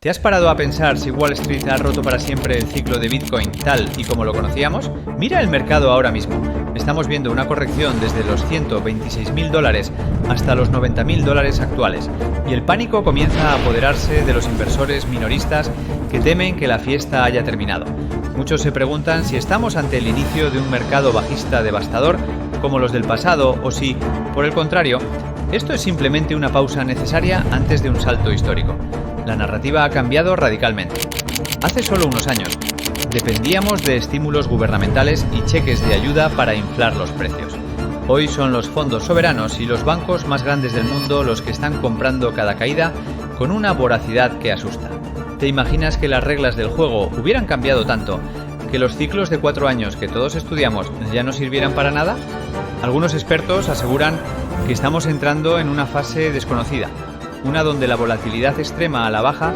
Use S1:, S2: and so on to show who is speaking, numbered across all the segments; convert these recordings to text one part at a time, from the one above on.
S1: ¿Te has parado a pensar si Wall Street ha roto para siempre el ciclo de Bitcoin tal y como lo conocíamos? Mira el mercado ahora mismo. Estamos viendo una corrección desde los $126.000 hasta los $90.000 actuales. Y el pánico comienza a apoderarse de los inversores minoristas que temen que la fiesta haya terminado. Muchos se preguntan si estamos ante el inicio de un mercado bajista devastador como los del pasado o si, por el contrario, esto es simplemente una pausa necesaria antes de un salto histórico. La narrativa ha cambiado radicalmente. Hace solo unos años, dependíamos de estímulos gubernamentales y cheques de ayuda para inflar los precios. Hoy son los fondos soberanos y los bancos más grandes del mundo los que están comprando cada caída con una voracidad que asusta. ¿Te imaginas que las reglas del juego hubieran cambiado tanto que los ciclos de 4 años que todos estudiamos ya no sirvieran para nada? Algunos expertos aseguran que estamos entrando en una fase desconocida, una donde la volatilidad extrema a la baja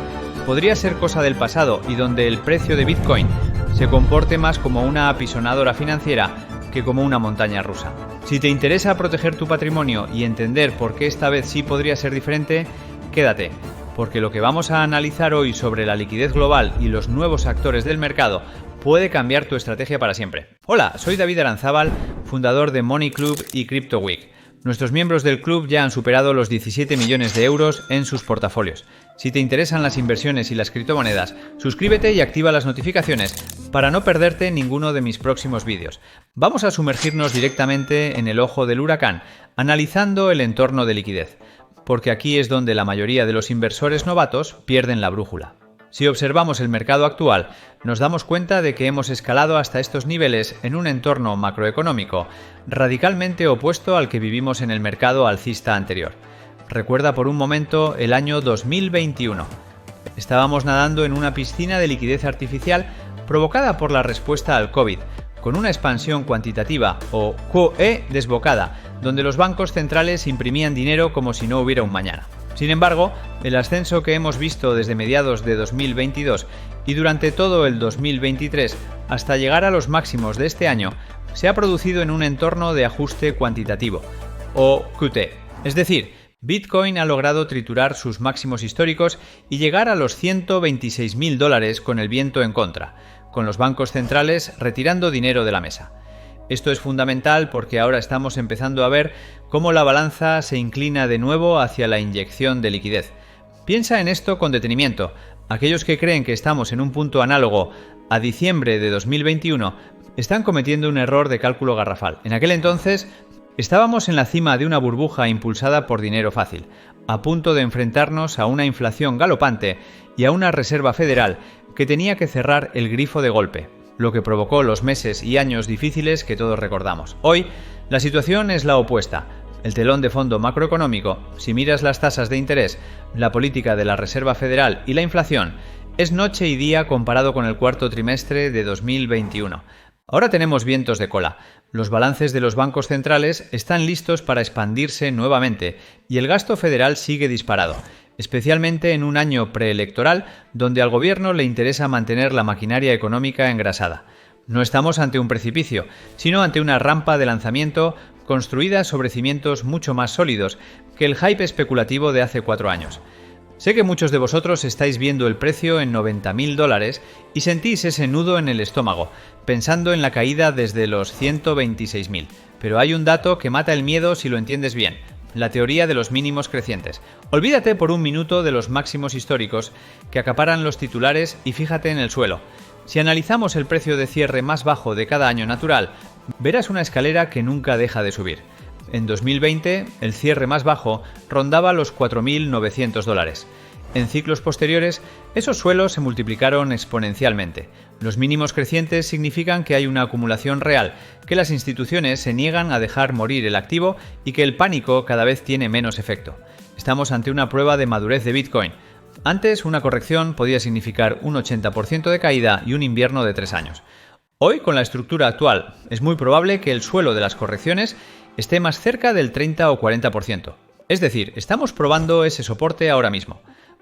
S1: podría ser cosa del pasado y donde el precio de Bitcoin se comporte más como una apisonadora financiera que como una montaña rusa. Si te interesa proteger tu patrimonio y entender por qué esta vez sí podría ser diferente, quédate, porque lo que vamos a analizar hoy sobre la liquidez global y los nuevos actores del mercado puede cambiar tu estrategia para siempre. Hola, soy David Aranzábal, fundador de Money Club y Crypto Week. Nuestros miembros del club ya han superado los 17 millones de euros en sus portafolios. Si te interesan las inversiones y las criptomonedas, suscríbete y activa las notificaciones para no perderte ninguno de mis próximos vídeos. Vamos a sumergirnos directamente en el ojo del huracán, analizando el entorno de liquidez, porque aquí es donde la mayoría de los inversores novatos pierden la brújula. Si observamos el mercado actual, nos damos cuenta de que hemos escalado hasta estos niveles en un entorno macroeconómico radicalmente opuesto al que vivimos en el mercado alcista anterior. Recuerda por un momento el año 2021. Estábamos nadando en una piscina de liquidez artificial provocada por la respuesta al COVID, con una expansión cuantitativa o QE desbocada, donde los bancos centrales imprimían dinero como si no hubiera un mañana. Sin embargo, el ascenso que hemos visto desde mediados de 2022 y durante todo el 2023 hasta llegar a los máximos de este año se ha producido en un entorno de ajuste cuantitativo, o QT. Es decir, Bitcoin ha logrado triturar sus máximos históricos y llegar a los $126.000 con el viento en contra, con los bancos centrales retirando dinero de la mesa. Esto es fundamental porque ahora estamos empezando a ver cómo la balanza se inclina de nuevo hacia la inyección de liquidez. Piensa en esto con detenimiento. Aquellos que creen que estamos en un punto análogo a diciembre de 2021 están cometiendo un error de cálculo garrafal. En aquel entonces estábamos en la cima de una burbuja impulsada por dinero fácil, a punto de enfrentarnos a una inflación galopante y a una Reserva Federal que tenía que cerrar el grifo de golpe, lo que provocó los meses y años difíciles que todos recordamos. Hoy, la situación es la opuesta. El telón de fondo macroeconómico, si miras las tasas de interés, la política de la Reserva Federal y la inflación, es noche y día comparado con el cuarto trimestre de 2021. Ahora tenemos vientos de cola. Los balances de los bancos centrales están listos para expandirse nuevamente y el gasto federal sigue disparado, especialmente en un año preelectoral donde al gobierno le interesa mantener la maquinaria económica engrasada. No estamos ante un precipicio, sino ante una rampa de lanzamiento construida sobre cimientos mucho más sólidos que el hype especulativo de hace 4 años. Sé que muchos de vosotros estáis viendo el precio en $90.000 y sentís ese nudo en el estómago, pensando en la caída desde los 126.000. Pero hay un dato que mata el miedo si lo entiendes bien: la teoría de los mínimos crecientes. Olvídate por un minuto de los máximos históricos que acaparan los titulares y fíjate en el suelo. Si analizamos el precio de cierre más bajo de cada año natural, verás una escalera que nunca deja de subir. En 2020, el cierre más bajo rondaba los $4.900. En ciclos posteriores, esos suelos se multiplicaron exponencialmente. Los mínimos crecientes significan que hay una acumulación real, que las instituciones se niegan a dejar morir el activo y que el pánico cada vez tiene menos efecto. Estamos ante una prueba de madurez de Bitcoin. Antes, una corrección podía significar un 80% de caída y un invierno de 3 años. Hoy, con la estructura actual, es muy probable que el suelo de las correcciones esté más cerca del 30 o 40%. Es decir, estamos probando ese soporte ahora mismo.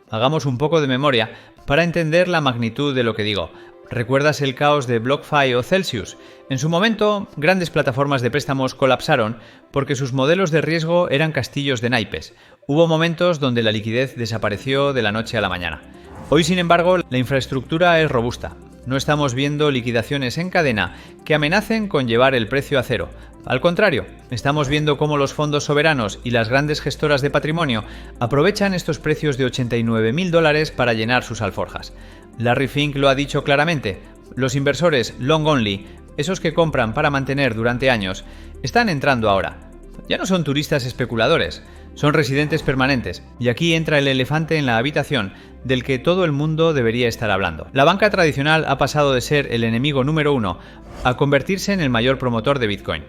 S1: Hagamos un poco de memoria para entender la magnitud de lo que digo. ¿Recuerdas el caos de BlockFi o Celsius? En su momento, grandes plataformas de préstamos colapsaron porque sus modelos de riesgo eran castillos de naipes. Hubo momentos donde la liquidez desapareció de la noche a la mañana. Hoy, sin embargo, la infraestructura es robusta. No estamos viendo liquidaciones en cadena que amenacen con llevar el precio a cero. Al contrario, estamos viendo cómo los fondos soberanos y las grandes gestoras de patrimonio aprovechan estos precios de $89.000 para llenar sus alforjas. Larry Fink lo ha dicho claramente: los inversores long only, esos que compran para mantener durante años, están entrando ahora. Ya no son turistas especuladores, son residentes permanentes, y aquí entra el elefante en la habitación del que todo el mundo debería estar hablando. La banca tradicional ha pasado de ser el enemigo número uno a convertirse en el mayor promotor de Bitcoin.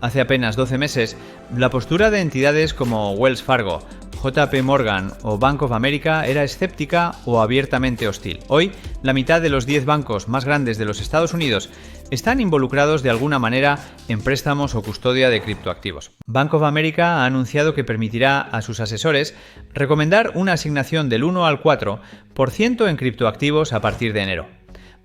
S1: Hace apenas 12 meses, la postura de entidades como Wells Fargo, JP Morgan o Bank of America era escéptica o abiertamente hostil. Hoy, la mitad de los 10 bancos más grandes de los Estados Unidos están involucrados de alguna manera en préstamos o custodia de criptoactivos. Bank of America ha anunciado que permitirá a sus asesores recomendar una asignación del 1 al 4% en criptoactivos a partir de enero.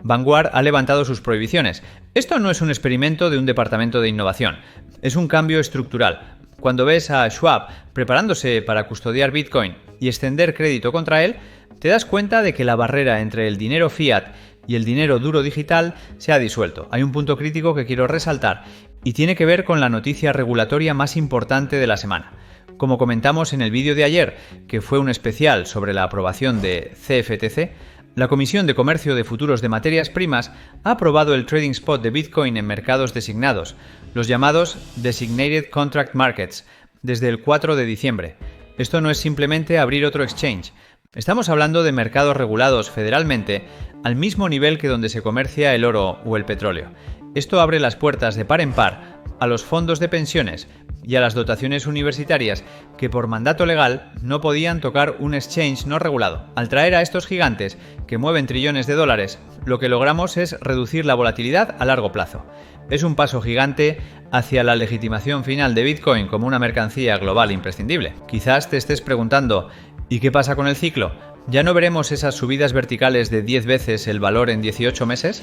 S1: Vanguard ha levantado sus prohibiciones. Esto no es un experimento de un departamento de innovación, es un cambio estructural. Cuando ves a Schwab preparándose para custodiar Bitcoin y extender crédito contra él, te das cuenta de que la barrera entre el dinero fiat y el dinero duro digital se ha disuelto. Hay un punto crítico que quiero resaltar y tiene que ver con la noticia regulatoria más importante de la semana. Como comentamos en el vídeo de ayer, que fue un especial sobre la aprobación de CFTC, la Comisión de Comercio de Futuros de Materias Primas ha aprobado el trading spot de Bitcoin en mercados designados, los llamados Designated Contract Markets, desde el 4 de diciembre. Esto no es simplemente abrir otro exchange. Estamos hablando de mercados regulados federalmente al mismo nivel que donde se comercia el oro o el petróleo. Esto abre las puertas de par en par a los fondos de pensiones y a las dotaciones universitarias que por mandato legal no podían tocar un exchange no regulado. Al traer a estos gigantes que mueven trillones de dólares, lo que logramos es reducir la volatilidad a largo plazo. Es un paso gigante hacia la legitimación final de Bitcoin como una mercancía global imprescindible. Quizás te estés preguntando: ¿y qué pasa con el ciclo? ¿Ya no veremos esas subidas verticales de 10 veces el valor en 18 meses?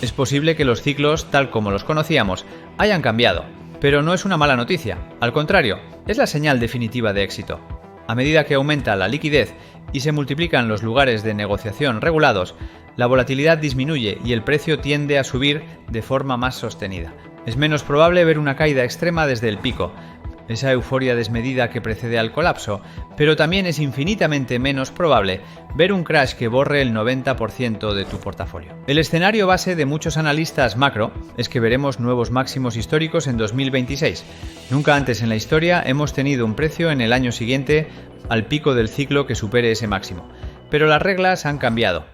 S1: Es posible que los ciclos, tal como los conocíamos, hayan cambiado. Pero no es una mala noticia, al contrario, es la señal definitiva de éxito. A medida que aumenta la liquidez y se multiplican los lugares de negociación regulados, la volatilidad disminuye y el precio tiende a subir de forma más sostenida. Es menos probable ver una caída extrema desde el pico, esa euforia desmedida que precede al colapso, pero también es infinitamente menos probable ver un crash que borre el 90% de tu portafolio. El escenario base de muchos analistas macro es que veremos nuevos máximos históricos en 2026. Nunca antes en la historia hemos tenido un precio en el año siguiente al pico del ciclo que supere ese máximo. Pero las reglas han cambiado.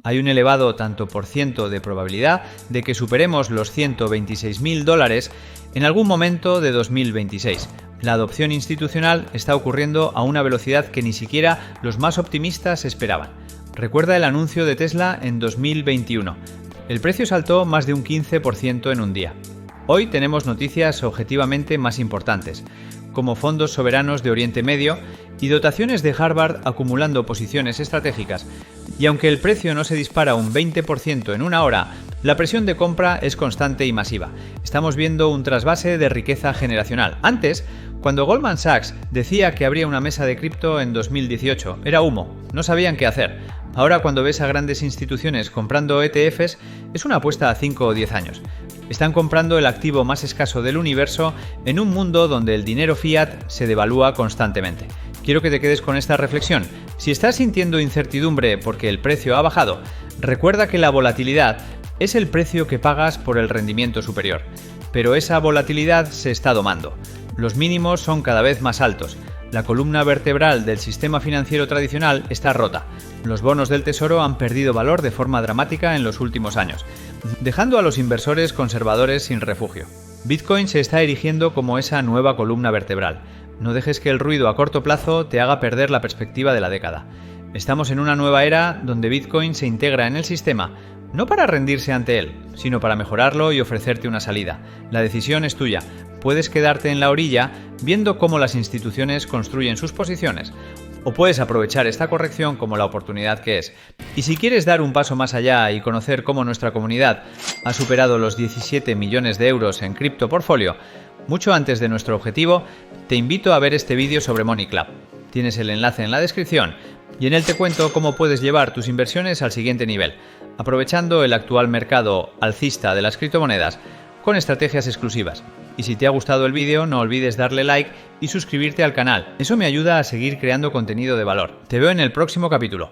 S1: Hay un elevado tanto por ciento de probabilidad de que superemos los $126.000 en algún momento de 2026. La adopción institucional está ocurriendo a una velocidad que ni siquiera los más optimistas esperaban. Recuerda el anuncio de Tesla en 2021. El precio saltó más de un 15% en un día. Hoy tenemos noticias objetivamente más importantes, como fondos soberanos de Oriente Medio y dotaciones de Harvard acumulando posiciones estratégicas. Y aunque el precio no se dispara un 20% en una hora, la presión de compra es constante y masiva. Estamos viendo un trasvase de riqueza generacional. Antes, cuando Goldman Sachs decía que habría una mesa de cripto en 2018, era humo, no sabían qué hacer. Ahora, cuando ves a grandes instituciones comprando ETFs, es una apuesta a 5 o 10 años. Están comprando el activo más escaso del universo en un mundo donde el dinero fiat se devalúa constantemente. Quiero que te quedes con esta reflexión. Si estás sintiendo incertidumbre porque el precio ha bajado, recuerda que la volatilidad es el precio que pagas por el rendimiento superior. Pero esa volatilidad se está domando. Los mínimos son cada vez más altos. La columna vertebral del sistema financiero tradicional está rota. Los bonos del tesoro han perdido valor de forma dramática en los últimos años, dejando a los inversores conservadores sin refugio. Bitcoin se está erigiendo como esa nueva columna vertebral. No dejes que el ruido a corto plazo te haga perder la perspectiva de la década. Estamos en una nueva era donde Bitcoin se integra en el sistema, no para rendirse ante él, sino para mejorarlo y ofrecerte una salida. La decisión es tuya. Puedes quedarte en la orilla viendo cómo las instituciones construyen sus posiciones, o puedes aprovechar esta corrección como la oportunidad que es. Y si quieres dar un paso más allá y conocer cómo nuestra comunidad ha superado los 17 millones de euros en cripto portfolio, mucho antes de nuestro objetivo, te invito a ver este vídeo sobre Money Club. Tienes el enlace en la descripción Y en él te cuento cómo puedes llevar tus inversiones al siguiente nivel, aprovechando el actual mercado alcista de las criptomonedas con estrategias exclusivas. Y si te ha gustado el vídeo, no olvides darle like y suscribirte al canal. Eso me ayuda a seguir creando contenido de valor. Te veo en el próximo capítulo.